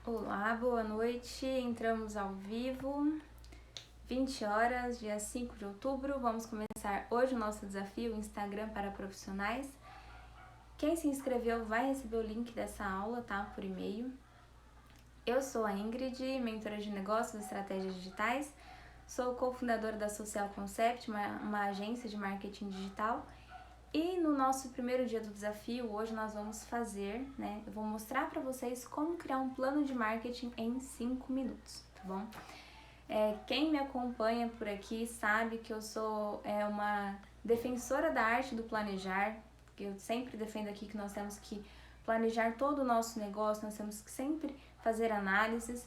Olá, boa noite. Entramos ao vivo, 20 horas, dia 5 de outubro. Vamos começar hoje o nosso desafio Instagram para profissionais. Quem se inscreveu vai receber o link dessa aula, tá? Por e-mail. Eu sou a Ingrid, mentora de negócios e estratégias digitais. Sou cofundadora da Social Concept, uma agência de marketing digital. E no nosso primeiro dia do desafio, hoje nós vamos fazer, eu vou mostrar para vocês como criar um plano de marketing em 5 minutos, tá bom? Quem me acompanha por aqui sabe que eu sou uma defensora da arte do planejar, que eu sempre defendo aqui que nós temos que planejar todo o nosso negócio, nós temos que sempre fazer análises.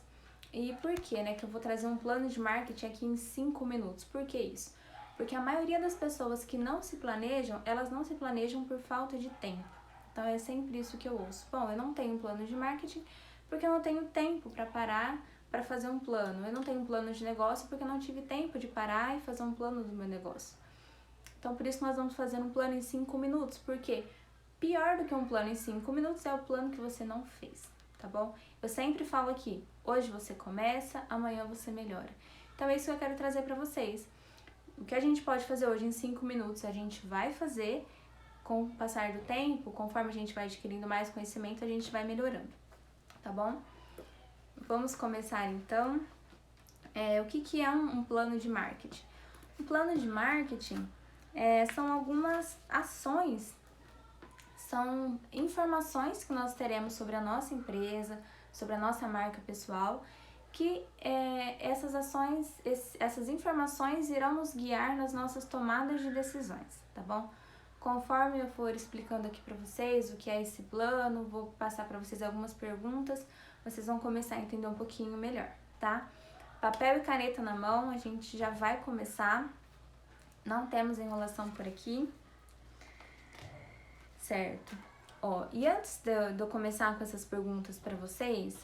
E por que, que eu vou trazer um plano de marketing aqui em 5 minutos? Por que isso? Porque a maioria das pessoas que não se planejam, elas não se planejam por falta de tempo. Então é sempre isso que eu ouço. Bom, eu não tenho um plano de marketing porque eu não tenho tempo para parar para fazer um plano. Eu não tenho um plano de negócio porque eu não tive tempo de parar e fazer um plano do meu negócio. Então por isso nós vamos fazer um plano em 5 minutos. Porque pior do que um plano em 5 minutos é o plano que você não fez, tá bom? Eu sempre falo aqui, hoje você começa, amanhã você melhora. Então é isso que eu quero trazer para vocês. O que a gente pode fazer hoje em 5 minutos, a gente vai fazer com o passar do tempo, conforme a gente vai adquirindo mais conhecimento, a gente vai melhorando, tá bom? Vamos começar então. O que é um plano de marketing? Um plano de marketing são algumas ações, são informações que nós teremos sobre a nossa empresa, sobre a nossa marca pessoal, que essas informações irão nos guiar nas nossas tomadas de decisões, tá bom? Conforme eu for explicando aqui para vocês o que é esse plano, vou passar para vocês algumas perguntas, vocês vão começar a entender um pouquinho melhor, tá? Papel e caneta na mão, a gente já vai começar, não temos enrolação por aqui, certo? E antes de eu começar com essas perguntas para vocês,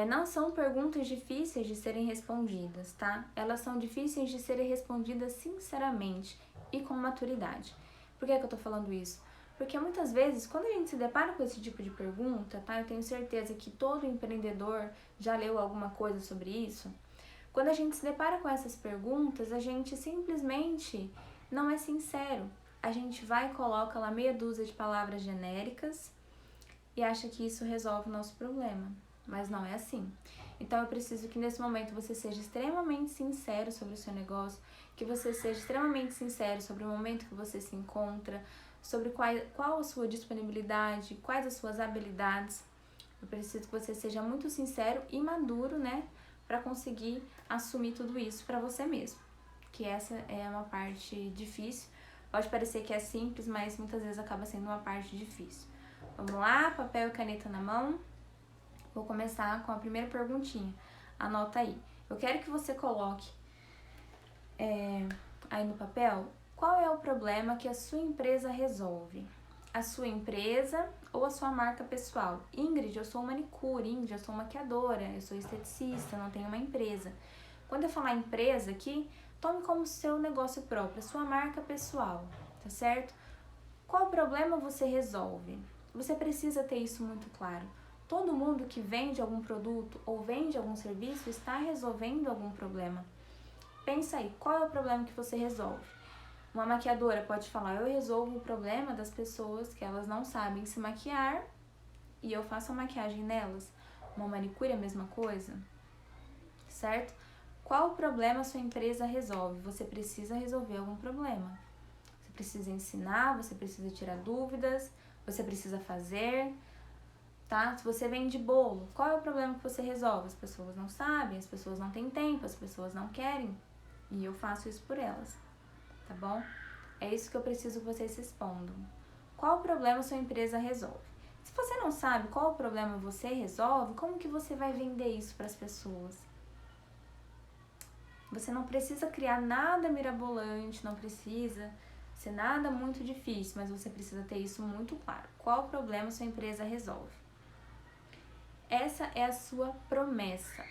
não são perguntas difíceis de serem respondidas, tá? Elas são difíceis de serem respondidas sinceramente e com maturidade. Por que eu tô falando isso? Porque muitas vezes, quando a gente se depara com esse tipo de pergunta, tá? Eu tenho certeza que todo empreendedor já leu alguma coisa sobre isso. Quando a gente se depara com essas perguntas, a gente simplesmente não é sincero. A gente vai e coloca lá meia dúzia de palavras genéricas e acha que isso resolve o nosso problema. Mas não é assim. Então eu preciso que nesse momento você seja extremamente sincero sobre o seu negócio, que você seja extremamente sincero sobre o momento que você se encontra, sobre qual a sua disponibilidade, quais as suas habilidades. Eu preciso que você seja muito sincero e maduro, para conseguir assumir tudo isso para você mesmo. Que essa é uma parte difícil. Pode parecer que é simples, mas muitas vezes acaba sendo uma parte difícil. Vamos lá, papel e caneta na mão. Vou começar com a primeira perguntinha. Anota aí. Eu quero que você coloque aí no papel qual é o problema que a sua empresa resolve. A sua empresa ou a sua marca pessoal. Ingrid, eu sou manicure. Ingrid, eu sou maquiadora. Eu sou esteticista, não tenho uma empresa. Quando eu falar empresa aqui, tome como seu negócio próprio, a sua marca pessoal, tá certo? Qual problema você resolve? Você precisa ter isso muito claro. Todo mundo que vende algum produto ou vende algum serviço está resolvendo algum problema. Pensa aí, qual é o problema que você resolve? Uma maquiadora pode falar, eu resolvo o problema das pessoas que elas não sabem se maquiar e eu faço a maquiagem nelas. Uma manicure é a mesma coisa, certo? Qual problema a sua empresa resolve? Você precisa resolver algum problema. Você precisa ensinar, você precisa tirar dúvidas, você precisa fazer, tá? Se você vende bolo, qual é o problema que você resolve? As pessoas não sabem, as pessoas não têm tempo, as pessoas não querem. E eu faço isso por elas, tá bom? É isso que eu preciso que vocês respondam. Qual problema a sua empresa resolve? Se você não sabe qual problema você resolve, como que você vai vender isso para as pessoas? Você não precisa criar nada mirabolante, não precisa ser nada muito difícil, mas você precisa ter isso muito claro. Qual problema sua empresa resolve? Essa é a sua promessa.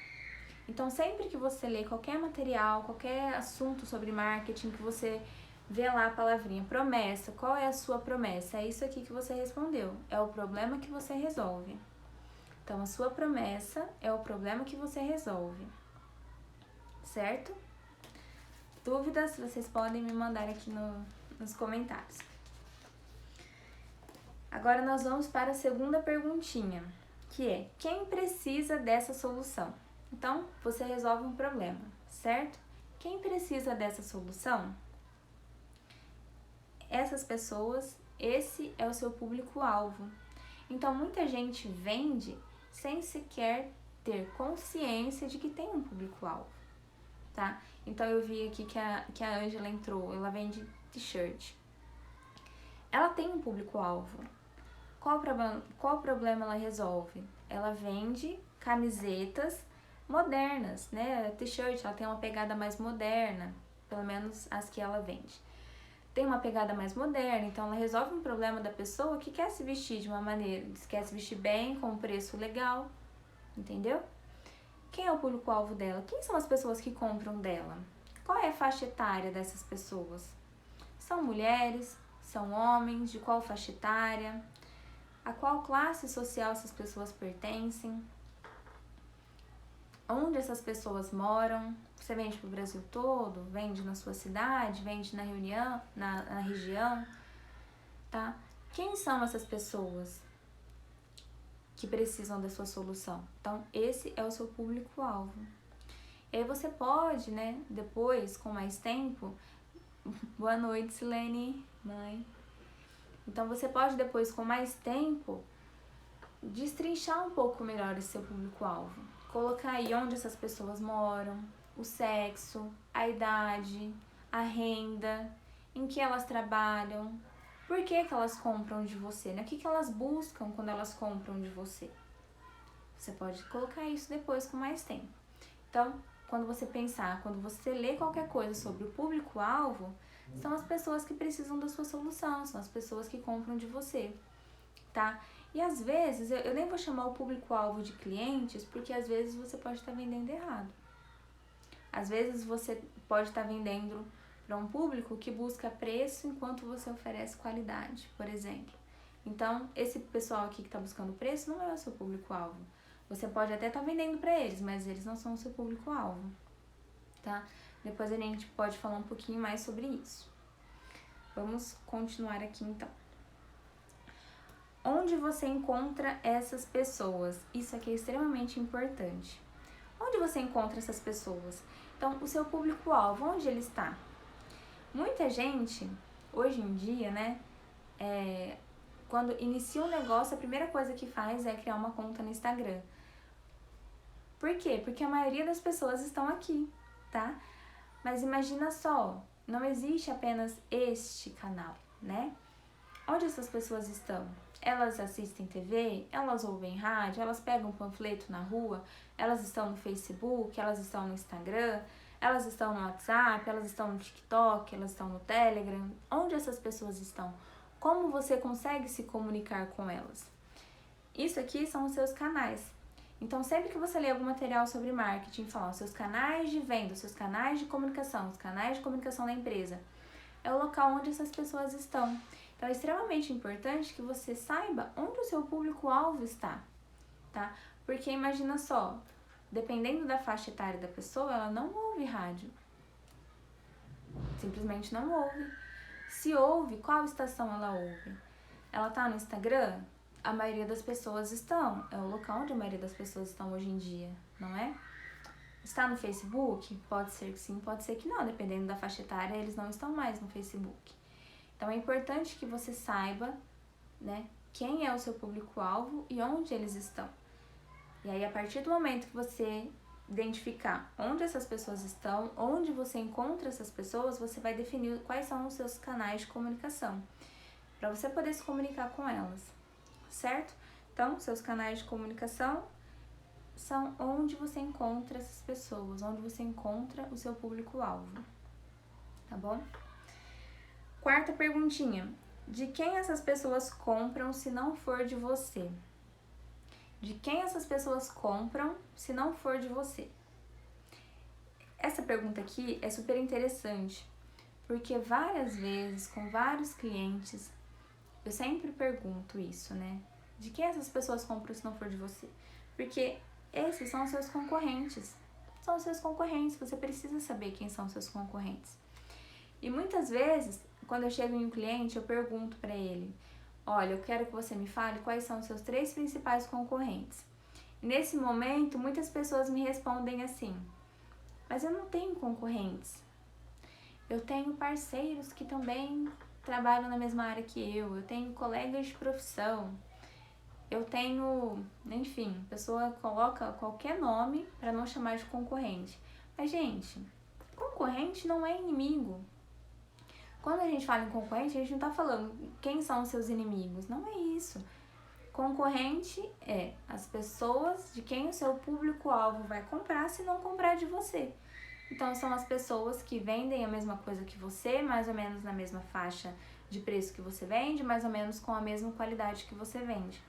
Então, sempre que você lê qualquer material, qualquer assunto sobre marketing, que você vê lá a palavrinha promessa, qual é a sua promessa? É isso aqui que você respondeu. É o problema que você resolve. Então, a sua promessa é o problema que você resolve, certo? Dúvidas, vocês podem me mandar aqui nos comentários. Agora nós vamos para a segunda perguntinha, que é: quem precisa dessa solução? Então, você resolve um problema, certo? Quem precisa dessa solução? Essas pessoas, esse é o seu público-alvo. Então, muita gente vende sem sequer ter consciência de que tem um público-alvo, tá? Então, eu vi aqui que a Ângela entrou, ela vende t-shirt. Ela tem um público-alvo. Qual problema ela resolve? Ela vende camisetas modernas, né? A t-shirt, ela tem uma pegada mais moderna, pelo menos as que ela vende. Tem uma pegada mais moderna, então ela resolve um problema da pessoa que quer se vestir de uma maneira, quer se vestir bem, com um preço legal, entendeu? Quem é o público-alvo dela? Quem são as pessoas que compram dela? Qual é a faixa etária dessas pessoas? São mulheres? São homens? De qual faixa etária? A qual classe social essas pessoas pertencem? Onde essas pessoas moram? Você vende para o Brasil todo? Vende na sua cidade? Vende na região? Tá? Quem são essas pessoas que precisam da sua solução? Então, esse é o seu público-alvo. E aí você pode, né, depois, com mais tempo... Boa noite, Silene, mãe. Então, você pode depois, com mais tempo, destrinchar um pouco melhor esse seu público-alvo. Colocar aí onde essas pessoas moram, o sexo, a idade, a renda, em que elas trabalham, por que elas compram de você, né? O que elas buscam quando elas compram de você. Você pode colocar isso depois com mais tempo. Então, quando você pensar, quando você ler qualquer coisa sobre o público-alvo, são as pessoas que precisam da sua solução, são as pessoas que compram de você, tá? E às vezes, eu nem vou chamar o público-alvo de clientes, porque às vezes você pode estar vendendo errado. Às vezes você pode estar vendendo para um público que busca preço enquanto você oferece qualidade, por exemplo. Então, esse pessoal aqui que está buscando preço não é o seu público-alvo. Você pode até estar vendendo para eles, mas eles não são o seu público-alvo, tá? Depois a gente pode falar um pouquinho mais sobre isso. Vamos continuar aqui então. Onde você encontra essas pessoas? Isso aqui é extremamente importante. Onde você encontra essas pessoas? Então, o seu público-alvo, onde ele está? Muita gente, hoje em dia, né, quando inicia um negócio, a primeira coisa que faz é criar uma conta no Instagram. Por quê? Porque a maioria das pessoas estão aqui, tá? Mas imagina só, não existe apenas este canal, né? Onde essas pessoas estão? Elas assistem TV, elas ouvem rádio, elas pegam panfleto na rua, elas estão no Facebook, elas estão no Instagram, elas estão no WhatsApp, elas estão no TikTok, elas estão no Telegram. Onde essas pessoas estão? Como você consegue se comunicar com elas? Isso aqui são os seus canais. Então, sempre que você ler algum material sobre marketing, falar os seus canais de venda, os seus canais de comunicação, os canais de comunicação da empresa, é o local onde essas pessoas estão. Então, é extremamente importante que você saiba onde o seu público-alvo está, tá? Porque imagina só, dependendo da faixa etária da pessoa, ela não ouve rádio. Simplesmente não ouve. Se ouve, qual estação ela ouve? Ela tá no Instagram? A maioria das pessoas estão. É o local onde a maioria das pessoas estão hoje em dia, não é? Está no Facebook? Pode ser que sim, pode ser que não. Dependendo da faixa etária, eles não estão mais no Facebook. Então, é importante que você saiba, né, quem é o seu público-alvo e onde eles estão. E aí, a partir do momento que você identificar onde essas pessoas estão, onde você encontra essas pessoas, você vai definir quais são os seus canais de comunicação, para você poder se comunicar com elas, certo? Então, seus canais de comunicação são onde você encontra essas pessoas, onde você encontra o seu público-alvo, tá bom? Quarta perguntinha. De quem essas pessoas compram se não for de você? De quem essas pessoas compram se não for de você? Essa pergunta aqui é super interessante, porque várias vezes, com vários clientes, eu sempre pergunto isso, né? De quem essas pessoas compram se não for de você? Porque esses são os seus concorrentes. São os seus concorrentes, você precisa saber quem são os seus concorrentes. E muitas vezes, quando eu chego em um cliente, eu pergunto para ele: olha, eu quero que você me fale quais são os seus 3 principais concorrentes. E nesse momento, muitas pessoas me respondem assim: mas eu não tenho concorrentes. Eu tenho parceiros que também trabalham na mesma área que eu tenho colegas de profissão, eu tenho, enfim, a pessoa coloca qualquer nome para não chamar de concorrente. Mas, gente, concorrente não é inimigo. Quando a gente fala em concorrente, a gente não tá falando quem são os seus inimigos. Não é isso. Concorrente é as pessoas de quem o seu público-alvo vai comprar se não comprar de você. Então, são as pessoas que vendem a mesma coisa que você, mais ou menos na mesma faixa de preço que você vende, mais ou menos com a mesma qualidade que você vende.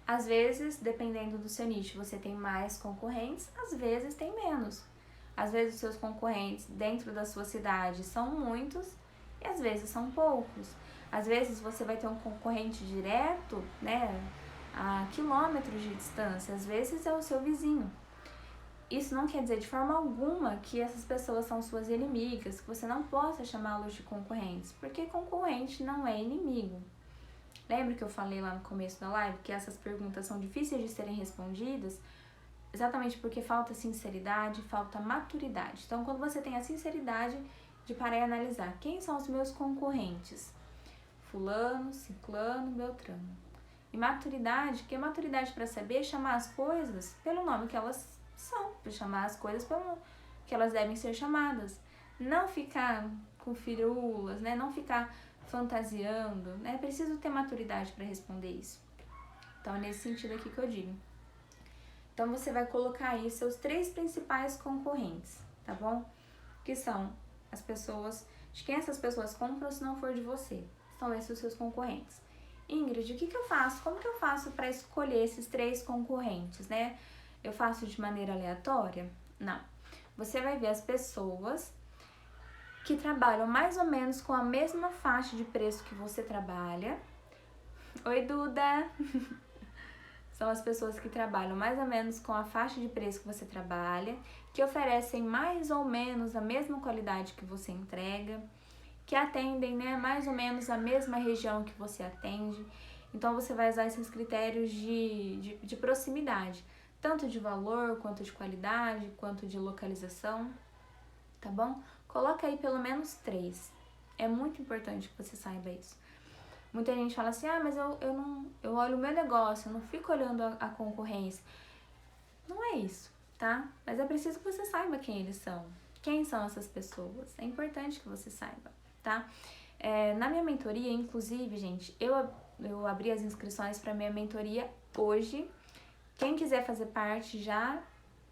Às vezes, dependendo do seu nicho, você tem mais concorrentes, às vezes tem menos. Às vezes, os seus concorrentes dentro da sua cidade são muitos e às vezes são poucos. Às vezes, você vai ter um concorrente direto, né, a quilômetros de distância, às vezes é o seu vizinho. Isso não quer dizer de forma alguma que essas pessoas são suas inimigas, que você não possa chamá-los de concorrentes, porque concorrente não é inimigo. Lembra que eu falei lá no começo da live que essas perguntas são difíceis de serem respondidas exatamente porque falta sinceridade, falta maturidade. Então, quando você tem a sinceridade de parar e analisar quem são os meus concorrentes, fulano, ciclano, beltrano. E maturidade, que é maturidade para saber chamar as coisas pelo nome que elas são, para chamar as coisas pelo que elas devem ser chamadas. Não ficar com firulas, né? Não ficar fantasiando, né? É preciso ter maturidade para responder isso. Então, é nesse sentido aqui que eu digo. Então, você vai colocar aí seus 3 principais concorrentes, tá bom? Que são as pessoas, de quem essas pessoas compram se não for de você. São esses os seus concorrentes. Ingrid, o que eu faço? Como que eu faço para escolher esses 3 concorrentes, né? Eu faço de maneira aleatória? Não. Você vai ver as pessoas que trabalham mais ou menos com a mesma faixa de preço que você trabalha. Oi, Duda! São as pessoas que trabalham mais ou menos com a faixa de preço que você trabalha, que oferecem mais ou menos a mesma qualidade que você entrega, que atendem, né, mais ou menos a mesma região que você atende. Então, você vai usar esses critérios de proximidade, tanto de valor, quanto de qualidade, quanto de localização, tá bom? Coloca aí pelo menos 3. É muito importante que você saiba isso. Muita gente fala assim, mas eu olho o meu negócio, eu não fico olhando a concorrência. Não é isso, tá? Mas é preciso que você saiba quem eles são. Quem são essas pessoas? É importante que você saiba, tá? Na minha mentoria, inclusive, gente, eu abri as inscrições para minha mentoria hoje. Quem quiser fazer parte já,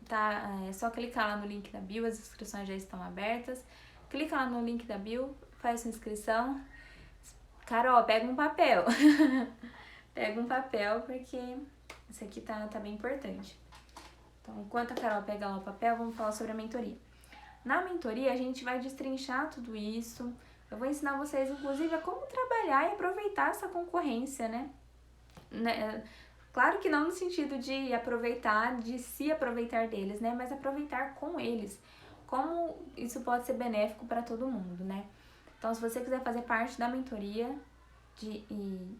tá? É só clicar lá no link da bio, as inscrições já estão abertas. Clica lá no link da bio, faz sua inscrição. Carol, pega um papel. Pega um papel, porque isso aqui tá bem importante. Então, enquanto a Carol pega lá o papel, vamos falar sobre a mentoria. Na mentoria, a gente vai destrinchar tudo isso. Eu vou ensinar vocês, inclusive, a como trabalhar e aproveitar essa concorrência, né? Claro que não no sentido de aproveitar, de se aproveitar deles, né? Mas aproveitar com eles. Como isso pode ser benéfico para todo mundo, né? Então, se você quiser fazer parte da mentoria de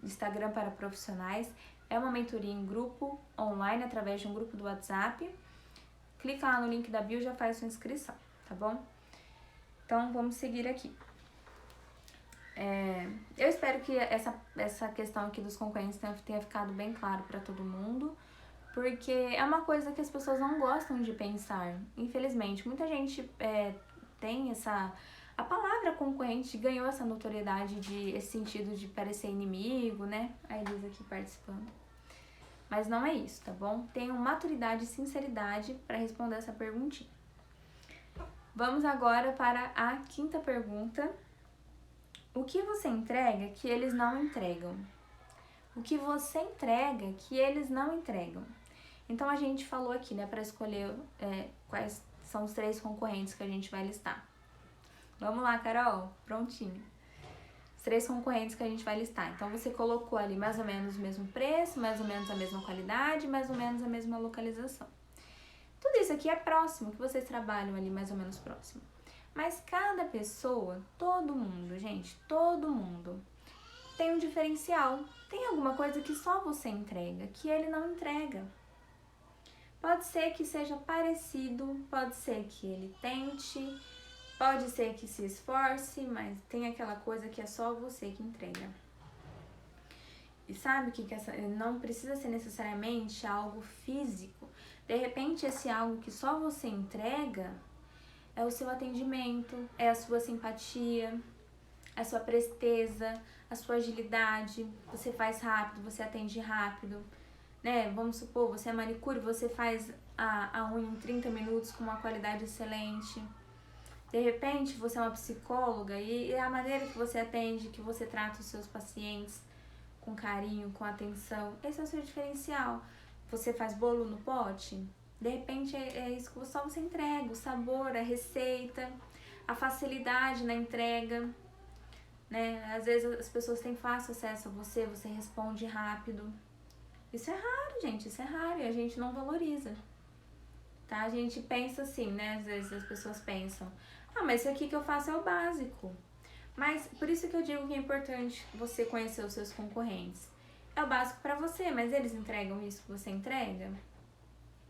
Instagram para profissionais, é uma mentoria em grupo online, através de um grupo do WhatsApp. Clica lá no link da bio e já faz sua inscrição, tá bom? Então, vamos seguir aqui. Eu espero que essa questão aqui dos concorrentes tenha ficado bem claro para todo mundo, porque é uma coisa que as pessoas não gostam de pensar. Infelizmente, muita gente tem a palavra concorrente ganhou essa notoriedade, esse sentido de parecer inimigo, né? A Elisa aqui participando. Mas não é isso, tá bom? Tenham maturidade e sinceridade para responder essa perguntinha. Vamos agora para a 5ª pergunta. O que você entrega que eles não entregam? O que você entrega que eles não entregam? Então, a gente falou aqui, né, para escolher quais são os 3 concorrentes que a gente vai listar. Vamos lá, Carol, prontinho. Os 3 concorrentes que a gente vai listar. Então, você colocou ali mais ou menos o mesmo preço, mais ou menos a mesma qualidade, mais ou menos a mesma localização. Tudo isso aqui é próximo, que vocês trabalham ali mais ou menos próximo. Mas cada pessoa, todo mundo, gente, todo mundo tem um diferencial. Tem alguma coisa que só você entrega, que ele não entrega. Pode ser que seja parecido, pode ser que ele tente, pode ser que se esforce, mas tem aquela coisa que é só você que entrega. E sabe o que não precisa ser necessariamente algo físico. De repente, esse algo que só você entrega é o seu atendimento, é a sua simpatia, a sua presteza, a sua agilidade. Você faz rápido, você atende rápido. Né? Vamos supor, você é manicure, você faz a unha em 30 minutos com uma qualidade excelente. De repente, você é uma psicóloga e a maneira que você atende, que você trata os seus pacientes com carinho, com atenção, esse é o seu diferencial. Você faz bolo no pote? De repente, é isso que só você entrega, o sabor, a receita, a facilidade na entrega. Né? Às vezes as pessoas têm fácil acesso a você, você responde rápido. Isso é raro, gente, isso é raro e a gente não valoriza, tá? A gente pensa assim, né? Às vezes as pessoas pensam, mas isso aqui que eu faço é o básico. Mas por isso que eu digo que é importante você conhecer os seus concorrentes. É o básico pra você, mas eles entregam isso que você entrega?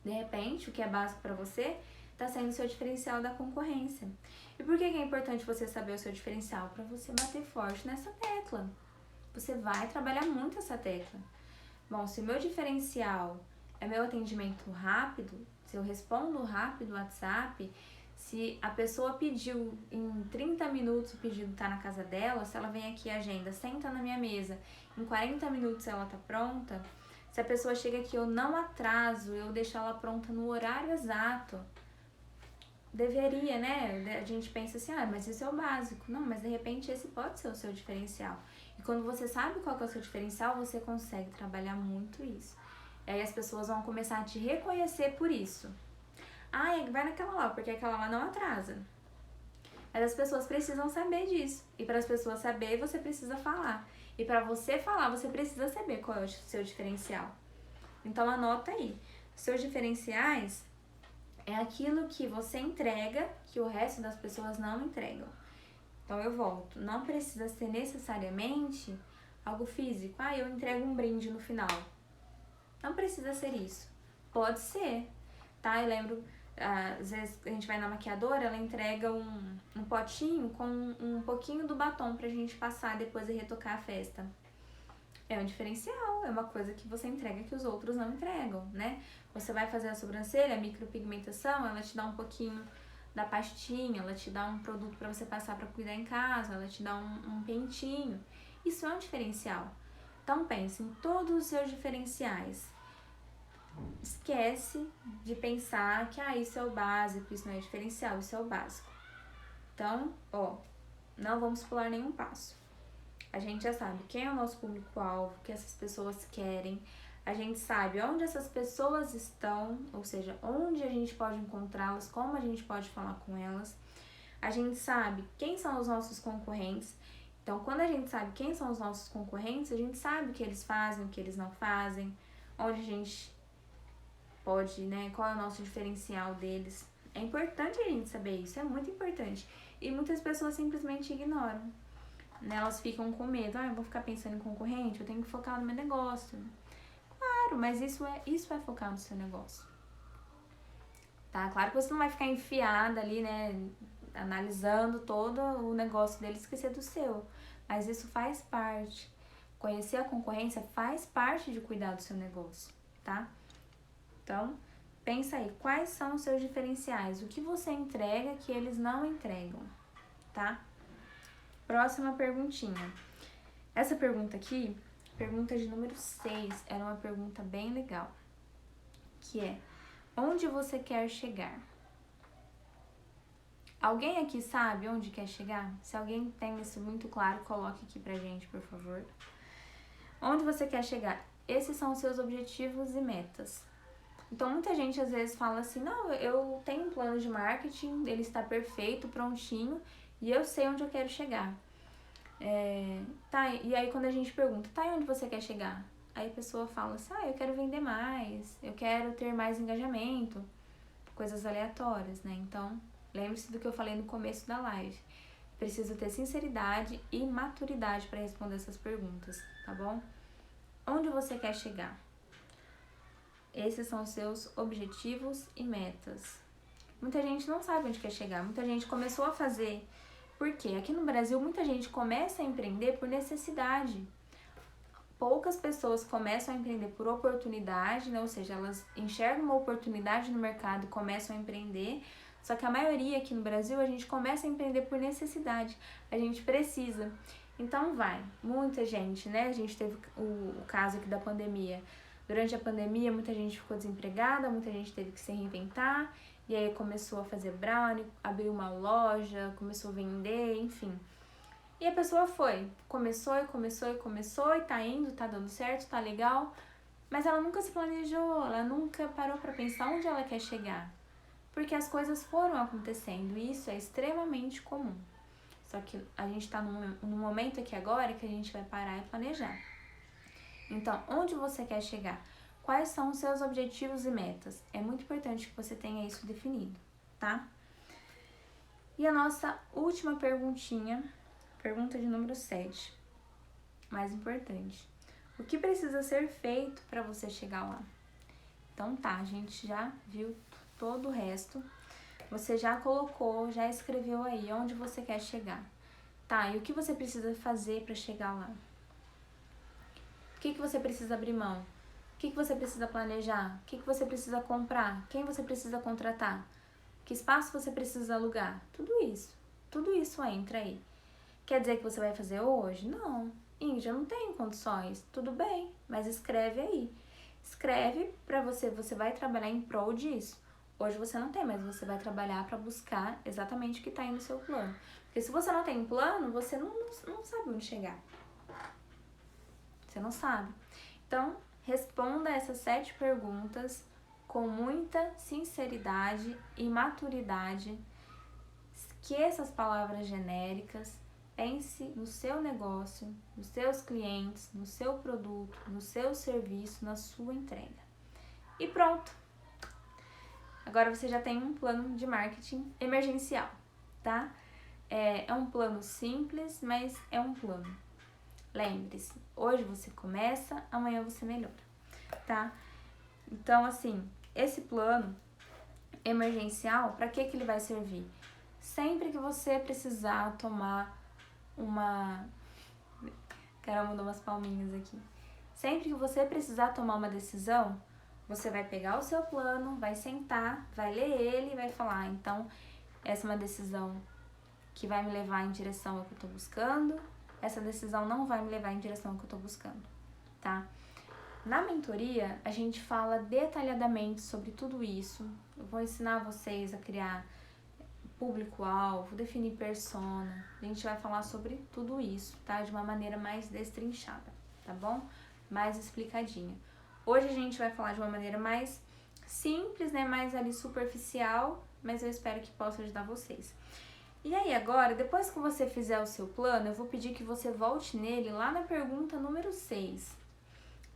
De repente, o que é básico pra você tá sendo o seu diferencial da concorrência. E por que é importante você saber o seu diferencial? Pra você bater forte nessa tecla. Você vai trabalhar muito essa tecla. Bom, se o meu diferencial é meu atendimento rápido, se eu respondo rápido o WhatsApp, se a pessoa pediu em 30 minutos, o pedido tá na casa dela, se ela vem aqui agenda, senta na minha mesa, em 40 minutos ela tá pronta, se a pessoa chega aqui eu não atraso, eu deixo ela pronta no horário exato, deveria, né? A gente pensa assim, mas isso é o básico. Não, mas de repente esse pode ser o seu diferencial. E quando você sabe qual que é o seu diferencial, você consegue trabalhar muito isso. E aí as pessoas vão começar a te reconhecer por isso. Vai naquela lá, porque aquela lá não atrasa. Mas as pessoas precisam saber disso. E para as pessoas saberem, você precisa falar. E para você falar, você precisa saber qual é o seu diferencial. Então anota aí. Seus diferenciais é aquilo que você entrega, que o resto das pessoas não entregam. Então eu volto, não precisa ser necessariamente algo físico. Eu entrego um brinde no final. Não precisa ser isso. Pode ser, tá? Eu lembro, às vezes a gente vai na maquiadora, ela entrega um potinho com um pouquinho do batom pra gente passar depois e retocar a festa. É um diferencial, é uma coisa que você entrega que os outros não entregam, né? Você vai fazer a sobrancelha, a micropigmentação, ela te dá um pouquinho da pastinha, ela te dá um produto para você passar para cuidar em casa, ela te dá um pentinho. Isso é um diferencial. Então pense em todos os seus diferenciais. Esquece de pensar que isso é o básico, isso não é diferencial, isso é o básico. Então, não vamos pular nenhum passo. A gente já sabe quem é o nosso público-alvo, o que essas pessoas querem. A gente sabe onde essas pessoas estão, ou seja, onde a gente pode encontrá-las, como a gente pode falar com elas. A gente sabe quem são os nossos concorrentes. Então, quando a gente sabe quem são os nossos concorrentes, a gente sabe o que eles fazem, o que eles não fazem, onde a gente pode, né, qual é o nosso diferencial deles. É importante a gente saber isso, é muito importante. E muitas pessoas simplesmente ignoram. Elas ficam com medo, eu vou ficar pensando em concorrente, eu tenho que focar no meu negócio. Claro, mas isso é focar no seu negócio. Tá? Claro que você não vai ficar enfiada ali, né, analisando todo o negócio deles, esquecer do seu. Mas isso faz parte. Conhecer a concorrência faz parte de cuidar do seu negócio, tá? Então, pensa aí, quais são os seus diferenciais? O que você entrega que eles não entregam, tá? Próxima perguntinha. Essa pergunta aqui, pergunta de número 6, era uma pergunta bem legal. Que é, onde você quer chegar? Alguém aqui sabe onde quer chegar? Se alguém tem isso muito claro, coloque aqui pra gente, por favor. Onde você quer chegar? Esses são os seus objetivos e metas. Então, muita gente às vezes fala assim, não, eu tenho um plano de marketing, ele está perfeito, prontinho, e eu sei onde eu quero chegar. Tá, e aí quando a gente pergunta, tá, e onde você quer chegar? Aí a pessoa fala assim, eu quero vender mais, eu quero ter mais engajamento, coisas aleatórias, né? Então, lembre-se do que eu falei no começo da live. Precisa ter sinceridade e maturidade para responder essas perguntas, tá bom? Onde você quer chegar? Esses são os seus objetivos e metas. Muita gente não sabe onde quer chegar, muita gente começou a fazer. Por quê? Aqui no Brasil, muita gente começa a empreender por necessidade. Poucas pessoas começam a empreender por oportunidade, né? Ou seja, elas enxergam uma oportunidade no mercado e começam a empreender. Só que a maioria aqui no Brasil, a gente começa a empreender por necessidade. A gente precisa. Então muita gente, né? A gente teve o caso aqui da pandemia. Durante a pandemia, muita gente ficou desempregada, muita gente teve que se reinventar. E aí começou a fazer brownie, abriu uma loja, começou a vender, enfim. E a pessoa começou e tá indo, tá dando certo, tá legal. Mas ela nunca se planejou, ela nunca parou pra pensar onde ela quer chegar. Porque as coisas foram acontecendo e isso é extremamente comum. Só que a gente tá num momento aqui agora que a gente vai parar e planejar. Então, onde você quer chegar? Quais são os seus objetivos e metas? É muito importante que você tenha isso definido, tá? E a nossa última perguntinha, pergunta de número 7, mais importante. O que precisa ser feito para você chegar lá? Então tá, a gente já viu todo o resto. Você já colocou, já escreveu aí onde você quer chegar. Tá, e o que você precisa fazer para chegar lá? O que você precisa abrir mão? O que você precisa planejar? O que você precisa comprar? Quem você precisa contratar? Que espaço você precisa alugar? Tudo isso entra aí. Quer dizer que você vai fazer hoje? Não. Índia, eu não tenho condições. Tudo bem, mas escreve aí. Escreve para você vai trabalhar em prol disso. Hoje você não tem, mas você vai trabalhar para buscar exatamente o que está aí no seu plano. Porque se você não tem um plano, você não sabe onde chegar. Você não sabe. Então, responda essas 7 perguntas com muita sinceridade e maturidade. Esqueça as palavras genéricas. Pense no seu negócio, nos seus clientes, no seu produto, no seu serviço, na sua entrega. E pronto! Agora você já tem um plano de marketing emergencial, tá? É um plano simples, mas é um plano. Lembre-se, hoje você começa, amanhã você melhora, tá? Então, assim, esse plano emergencial, para que ele vai servir? Sempre que você precisar tomar uma... Caramba, mandou umas palminhas aqui. Sempre que você precisar tomar uma decisão, você vai pegar o seu plano, vai sentar, vai ler ele e vai falar, então, essa é uma decisão que vai me levar em direção ao que eu tô buscando, essa decisão não vai me levar em direção ao que eu tô buscando, tá? Na mentoria, a gente fala detalhadamente sobre tudo isso. Eu vou ensinar vocês a criar público-alvo, definir persona. A gente vai falar sobre tudo isso, tá? De uma maneira mais destrinchada, tá bom? Mais explicadinha. Hoje a gente vai falar de uma maneira mais simples, né? Mais ali superficial, mas eu espero que possa ajudar vocês. E aí agora, depois que você fizer o seu plano, eu vou pedir que você volte nele lá na pergunta número 6,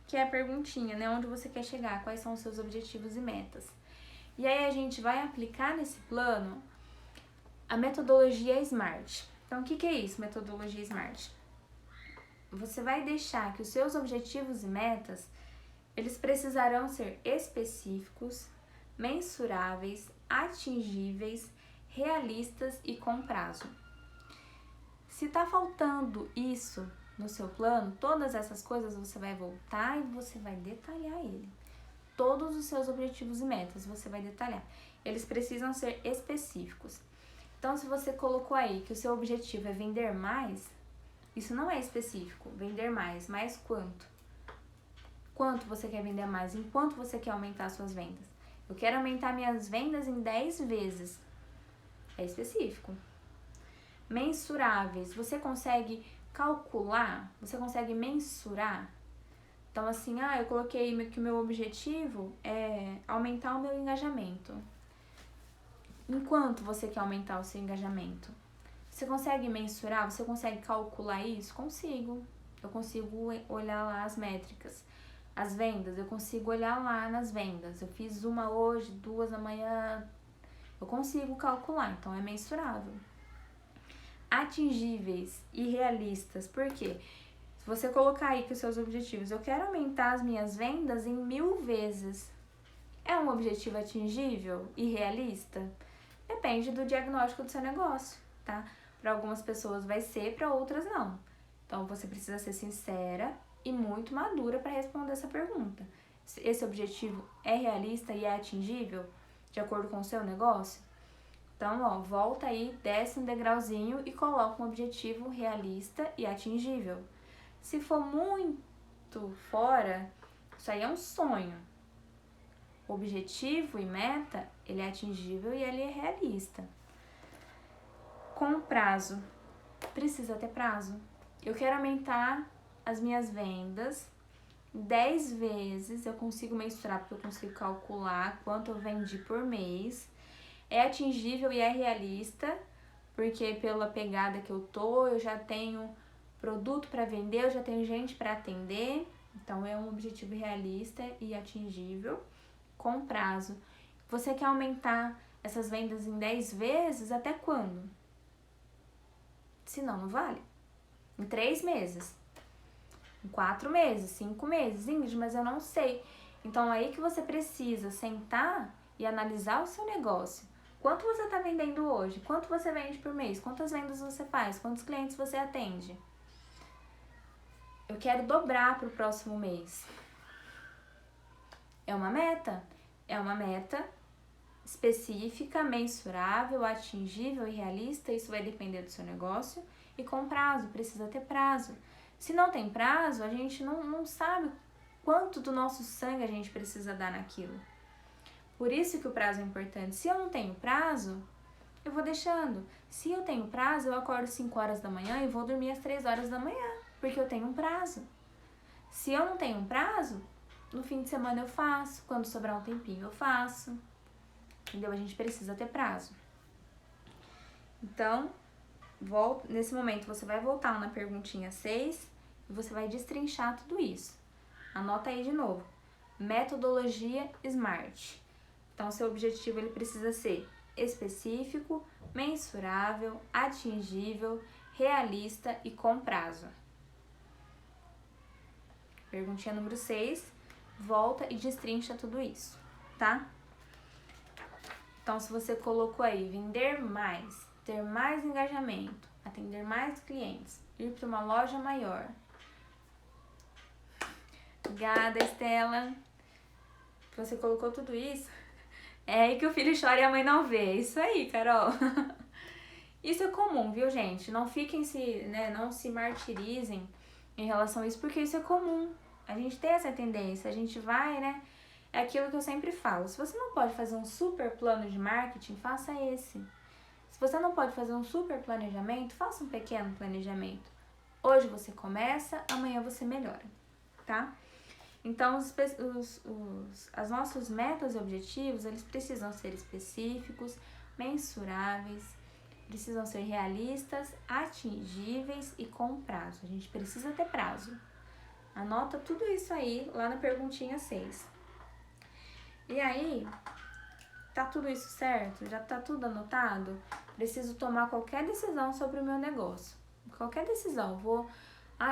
que é a perguntinha, né? Onde você quer chegar, quais são os seus objetivos e metas. E aí a gente vai aplicar nesse plano a metodologia SMART. Então, o que é isso, metodologia SMART? Você vai deixar que os seus objetivos e metas, eles precisarão ser específicos, mensuráveis, atingíveis, realistas e com prazo. Se tá faltando isso no seu plano, todas essas coisas você vai voltar e você vai detalhar ele. Todos os seus objetivos e metas você vai detalhar. Eles precisam ser específicos. Então, se você colocou aí que o seu objetivo é vender mais, isso não é específico. Vender mais, mais quanto? Quanto você quer vender mais? Em quanto você quer aumentar suas vendas? Eu quero aumentar minhas vendas em 10 vezes. É específico. Mensuráveis. Você consegue calcular? Você consegue mensurar? Então, assim, eu coloquei que o meu objetivo é aumentar o meu engajamento. Em quanto você quer aumentar o seu engajamento? Você consegue mensurar? Você consegue calcular isso? Consigo. Eu consigo olhar lá as métricas. As vendas, eu consigo olhar lá nas vendas. Eu fiz uma hoje, 2 amanhã. Eu consigo calcular, então é mensurável. Atingíveis e realistas, por quê? Se você colocar aí que os seus objetivos, eu quero aumentar as minhas vendas em 1000 vezes. É um objetivo atingível e realista? Depende do diagnóstico do seu negócio, tá? Para algumas pessoas vai ser, para outras não. Então você precisa ser sincera e muito madura para responder essa pergunta. Esse objetivo é realista e é atingível de acordo com o seu negócio? Então, ó, volta aí, desce um degrauzinho e coloca um objetivo realista e atingível. Se for muito fora, isso aí é um sonho. Objetivo e meta, ele é atingível e ele é realista. Com prazo, precisa ter prazo. Eu quero aumentar as minhas vendas 10 vezes, eu consigo mensurar porque eu consigo calcular quanto eu vendi por mês. É atingível e é realista, porque pela pegada que eu tô, eu já tenho produto para vender, eu já tenho gente para atender. Então é um objetivo realista e atingível com prazo. Você quer aumentar essas vendas em 10 vezes até quando? Senão não vale. Em 3 meses, em 4 meses, 5 meses, Ingrid, mas eu não sei. Então aí que você precisa sentar e analisar o seu negócio. Quanto você está vendendo hoje? Quanto você vende por mês? Quantas vendas você faz? Quantos clientes você atende? Eu quero dobrar para o próximo mês. É uma meta? É uma meta específica, mensurável, atingível e realista. Isso vai depender do seu negócio. E com prazo, precisa ter prazo. Se não tem prazo, a gente não sabe quanto do nosso sangue a gente precisa dar naquilo. Por isso que o prazo é importante. Se eu não tenho prazo, eu vou deixando. Se eu tenho prazo, eu acordo 5 horas da manhã e vou dormir às 3 horas da manhã, porque eu tenho um prazo. Se eu não tenho um prazo, no fim de semana eu faço, quando sobrar um tempinho eu faço. Entendeu? A gente precisa ter prazo. Então, nesse momento você vai voltar na perguntinha 6 e você vai destrinchar tudo isso. Anota aí de novo. Metodologia SMART. Então, seu objetivo ele precisa ser específico, mensurável, atingível, realista e com prazo. Perguntinha número 6, volta e destrincha tudo isso, tá? Então, se você colocou aí vender mais, ter mais engajamento, atender mais clientes, ir para uma loja maior. Obrigada, Estela. Você colocou tudo isso. É aí que o filho chora e a mãe não vê. É isso aí, Carol. Isso é comum, viu, gente? Não fiquem não se martirizem em relação a isso, porque isso é comum. A gente tem essa tendência, a gente vai, É aquilo que eu sempre falo. Se você não pode fazer um super plano de marketing, faça esse. Se você não pode fazer um super planejamento, faça um pequeno planejamento. Hoje você começa, amanhã você melhora, tá? Então, as nossos metas e objetivos, eles precisam ser específicos, mensuráveis, precisam ser realistas, atingíveis e com prazo. A gente precisa ter prazo. Anota tudo isso aí lá na perguntinha 6. E aí, tá tudo isso certo? Já tá tudo anotado? Preciso tomar qualquer decisão sobre o meu negócio. Qualquer decisão.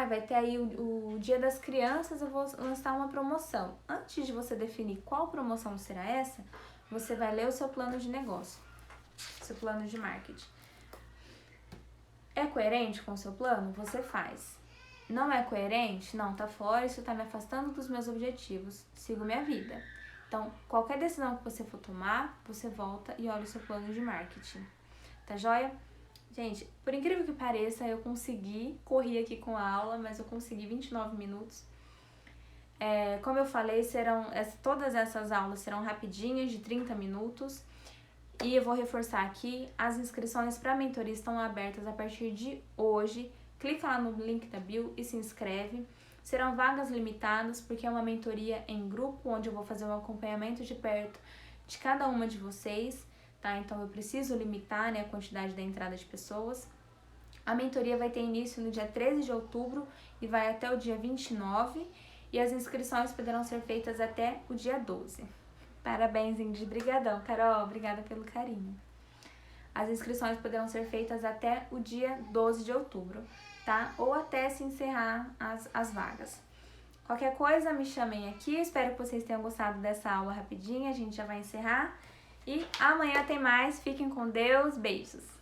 Vai ter aí o Dia das Crianças, eu vou lançar uma promoção. Antes de você definir qual promoção será essa, você vai ler o seu plano de negócio, seu plano de marketing. É coerente com o seu plano? Você faz. Não é coerente? Não, tá fora, isso tá me afastando dos meus objetivos. Sigo minha vida. Então, qualquer decisão que você for tomar, você volta e olha o seu plano de marketing. Tá joia? Gente, por incrível que pareça, eu corri aqui com a aula, mas eu consegui 29 minutos. Como eu falei, todas essas aulas serão rapidinhas, de 30 minutos. E eu vou reforçar aqui, as inscrições para a mentoria estão abertas a partir de hoje. Clica lá no link da bio e se inscreve. Serão vagas limitadas, porque é uma mentoria em grupo, onde eu vou fazer um acompanhamento de perto de cada uma de vocês. Tá? Então, eu preciso limitar a quantidade da entrada de pessoas. A mentoria vai ter início no dia 13 de outubro e vai até o dia 29, e as inscrições poderão ser feitas até o dia 12. Parabéns, Ingrid. Brigadão, Carol. Obrigada pelo carinho. As inscrições poderão ser feitas até o dia 12 de outubro, tá? Ou até se encerrar as vagas. Qualquer coisa, me chamem aqui. Espero que vocês tenham gostado dessa aula rapidinha. A gente já vai encerrar. E amanhã tem mais. Fiquem com Deus. Beijos.